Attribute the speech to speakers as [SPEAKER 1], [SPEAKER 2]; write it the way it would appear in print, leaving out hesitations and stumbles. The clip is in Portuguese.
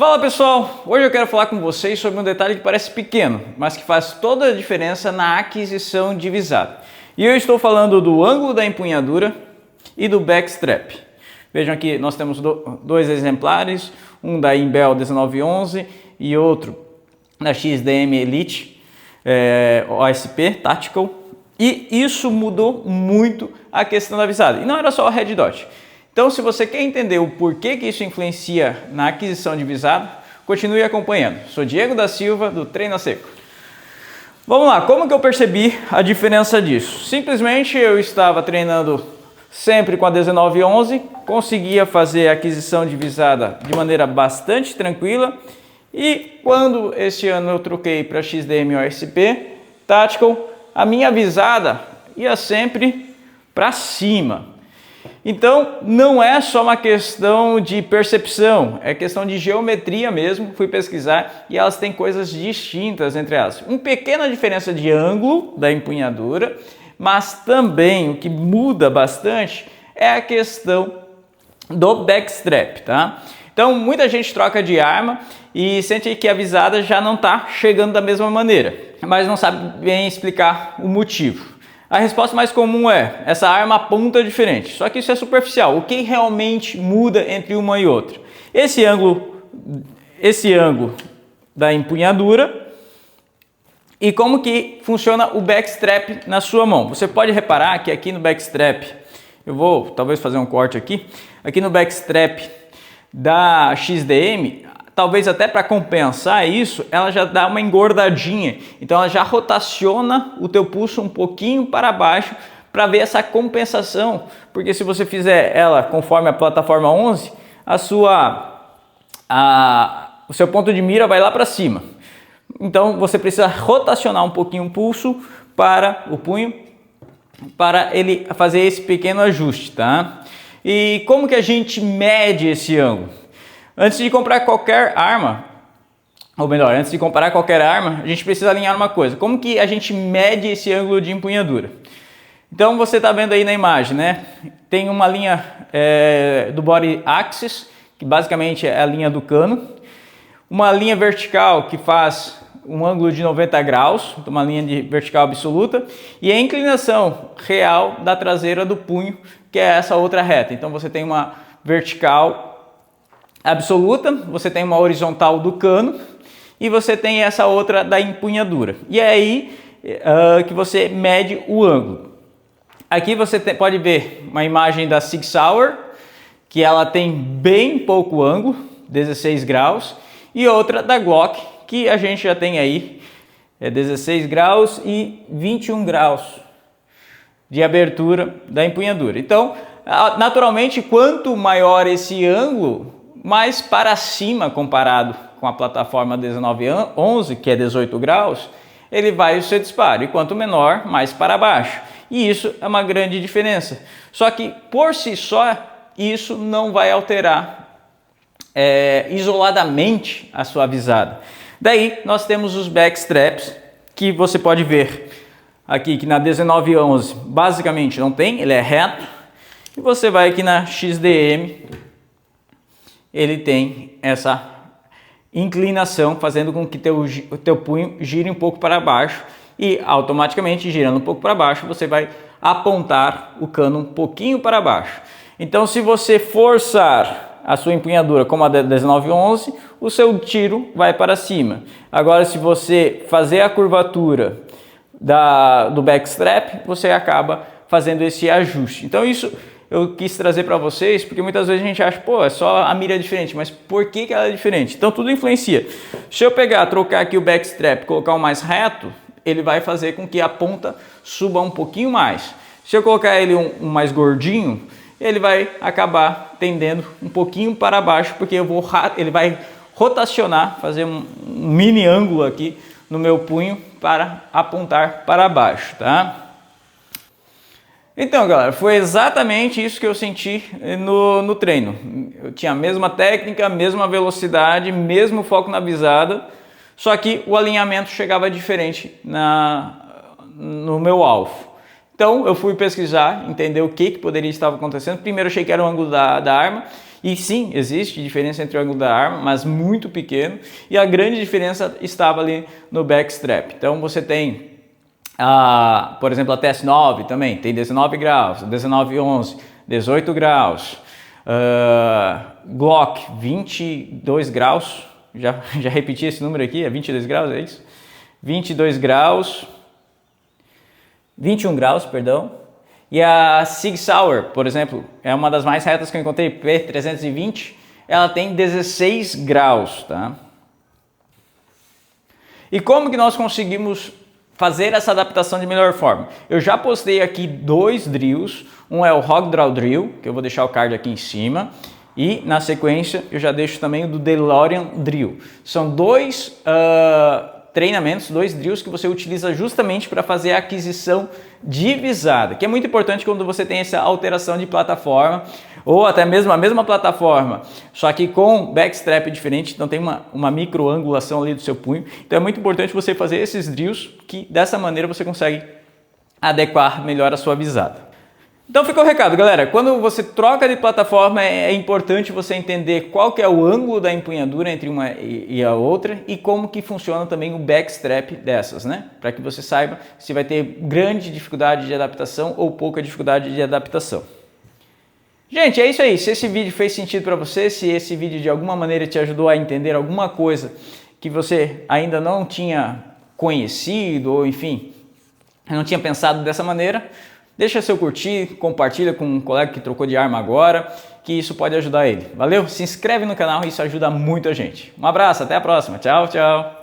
[SPEAKER 1] Fala pessoal, hoje eu quero falar com vocês sobre um detalhe que parece pequeno, mas que faz toda a diferença na aquisição de visada. E eu estou falando do ângulo da empunhadura e do backstrap. Vejam aqui, nós temos dois exemplares, um da Imbel 1911 e outro da XDM Elite OSP Tactical. E isso mudou muito a questão da visada. E não era só a Red Dot. Então, se você quer entender o porquê que isso influencia na aquisição de visada, continue acompanhando. Sou Diego da Silva, do Treino a Seco. Vamos lá, como que eu percebi a diferença disso? Simplesmente eu estava treinando sempre com a 1911, conseguia fazer a aquisição de visada de maneira bastante tranquila, e quando esse ano eu troquei para XDM OSP Tactical, a minha visada ia sempre para cima. Então, não é só uma questão de percepção, é questão de geometria mesmo. Fui pesquisar e elas têm coisas distintas entre elas. Uma pequena diferença de ângulo da empunhadura, mas também o que muda bastante é a questão do backstrap, tá? Então, muita gente troca de arma e sente que a visada já não está chegando da mesma maneira, mas não sabe bem explicar o motivo. A resposta mais comum é, essa arma aponta diferente, só que isso é superficial. O que realmente muda entre uma e outra? Esse ângulo da empunhadura e como que funciona o backstrap na sua mão. Você pode reparar que aqui no backstrap, eu vou talvez fazer um corte aqui no backstrap da XDM, talvez até para compensar isso, ela já dá uma engordadinha. Então ela já rotaciona o teu pulso um pouquinho para baixo para ver essa compensação. Porque se você fizer ela conforme a plataforma 11, o seu ponto de mira vai lá para cima. Então você precisa rotacionar um pouquinho o pulso para o punho, para ele fazer esse pequeno ajuste, tá? E como que a gente mede esse ângulo? Antes de comprar qualquer arma, ou melhor, antes de comparar qualquer arma, a gente precisa alinhar uma coisa. Como que a gente mede esse ângulo de empunhadura? Então você está vendo aí na imagem, né? Tem uma linha do body axis, que basicamente é a linha do cano. Uma linha vertical que faz um ângulo de 90 graus, uma linha de vertical absoluta. E a inclinação real da traseira do punho, que é essa outra reta. Então você tem uma vertical absoluta, você tem uma horizontal do cano e você tem essa outra da empunhadura. E é aí que você mede o ângulo. Aqui você pode ver uma imagem da Sig Sauer, que ela tem bem pouco ângulo, 16 graus, e outra da Glock, que a gente já tem aí 16 graus e 21 graus de abertura da empunhadura. Então, naturalmente, quanto maior esse ângulo, mais para cima comparado com a plataforma 1911, que é 18 graus, ele vai o seu disparo. E quanto menor, mais para baixo. E isso é uma grande diferença. Só que, por si só, isso não vai alterar isoladamente a sua visada. Daí, nós temos os backstraps, que você pode ver aqui que na 1911 basicamente não tem, ele é reto. E você vai aqui na XDM, ele tem essa inclinação, fazendo com que o teu punho gire um pouco para baixo e automaticamente, girando um pouco para baixo, você vai apontar o cano um pouquinho para baixo. Então, se você forçar a sua empunhadura como a da 1911, o seu tiro vai para cima. Agora, se você fazer a curvatura do backstrap, você acaba fazendo esse ajuste. Então, isso eu quis trazer para vocês, porque muitas vezes a gente acha, pô, é só a mira diferente, mas por que ela é diferente? Então tudo influencia. Se eu trocar aqui o backstrap, colocar o mais reto, ele vai fazer com que a ponta suba um pouquinho mais. Se eu colocar ele um mais gordinho, ele vai acabar tendendo um pouquinho para baixo, porque ele vai rotacionar, fazer um mini ângulo aqui no meu punho para apontar para baixo, tá? Então, galera, foi exatamente isso que eu senti no treino. Eu tinha a mesma técnica, a mesma velocidade, mesmo foco na visada, só que o alinhamento chegava diferente no meu alvo. Então, eu fui pesquisar, entender o que poderia estar acontecendo. Primeiro, eu achei que era o ângulo da arma, E sim, existe diferença entre o ângulo da arma, mas muito pequeno, e a grande diferença estava ali no backstrap. Então você tem, por exemplo, a TS9 também, tem 19 graus, 1911, 18 graus, Glock 22 graus, já repeti esse número aqui, é 22 graus, é isso? 22 graus, 21 graus, perdão. E a Sig Sauer, por exemplo, é uma das mais retas que eu encontrei, P320, ela tem 16 graus, tá? E como que nós conseguimos fazer essa adaptação de melhor forma? Eu já postei aqui 2 drills, um é o Hog Draw Drill, que eu vou deixar o card aqui em cima, e na sequência eu já deixo também o do DeLorean Drill. São 2 treinamentos, 2 drills que você utiliza justamente para fazer a aquisição divisada, que é muito importante quando você tem essa alteração de plataforma, ou até mesmo a mesma plataforma, só que com backstrap diferente, então tem uma microangulação ali do seu punho. Então é muito importante você fazer esses drills, que dessa maneira você consegue adequar melhor a sua visada. Então ficou o recado, galera. Quando você troca de plataforma, é importante você entender qual que é o ângulo da empunhadura entre uma e a outra e como que funciona também o backstrap dessas, né? Para que você saiba se vai ter grande dificuldade de adaptação ou pouca dificuldade de adaptação. Gente, é isso aí. Se esse vídeo fez sentido para você, se esse vídeo de alguma maneira te ajudou a entender alguma coisa que você ainda não tinha conhecido ou enfim, não tinha pensado dessa maneira, deixa seu curtir, compartilha com um colega que trocou de arma agora, que isso pode ajudar ele. Valeu? Se inscreve no canal, isso ajuda muito a gente. Um abraço, até a próxima. Tchau, tchau.